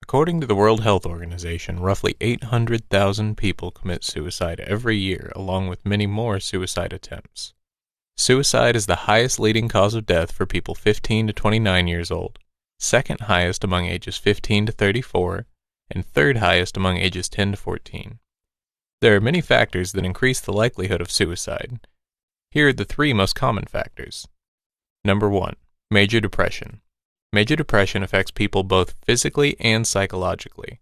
According to the World Health Organization, roughly 800,000 people commit suicide every year, along with many more suicide attempts. Suicide is the highest leading cause of death for people 15 to 29 years old, second highest among ages 15 to 34, and third highest among ages 10 to 14. There are many factors that increase the likelihood of suicide. Here are the three most common factors. Number 1. Major depression. Major depression affects people both physically and psychologically.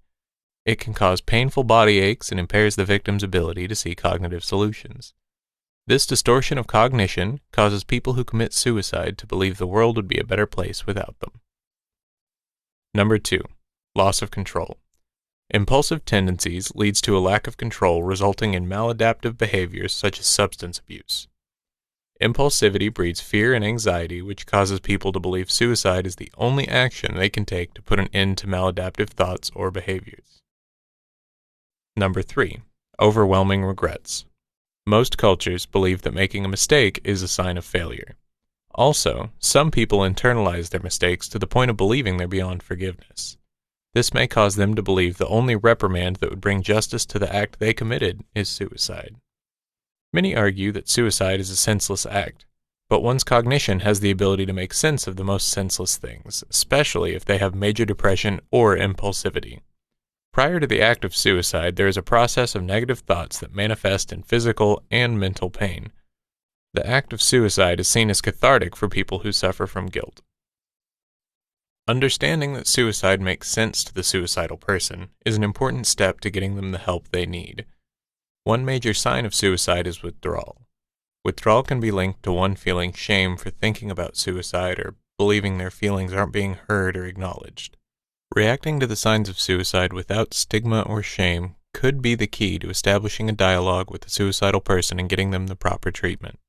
It can cause painful body aches and impairs the victim's ability to see cognitive solutions. This distortion of cognition causes people who commit suicide to believe the world would be a better place without them. Number 2. Loss of control. Impulsive tendencies leads to a lack of control, resulting in maladaptive behaviors such as substance abuse. Impulsivity breeds fear and anxiety, which causes people to believe suicide is the only action they can take to put an end to maladaptive thoughts or behaviors. Number 3. Overwhelming regrets. Most cultures believe that making a mistake is a sign of failure. Also, some people internalize their mistakes to the point of believing they're beyond forgiveness. This may cause them to believe the only reprimand that would bring justice to the act they committed is suicide. Many argue that suicide is a senseless act, but one's cognition has the ability to make sense of the most senseless things, especially if they have major depression or impulsivity. Prior to the act of suicide, there is a process of negative thoughts that manifest in physical and mental pain. The act of suicide is seen as cathartic for people who suffer from guilt. Understanding that suicide makes sense to the suicidal person is an important step to getting them the help they need. One major sign of suicide is withdrawal. Withdrawal can be linked to one feeling shame for thinking about suicide or believing their feelings aren't being heard or acknowledged. Reacting to the signs of suicide without stigma or shame could be the key to establishing a dialogue with the suicidal person and getting them the proper treatment.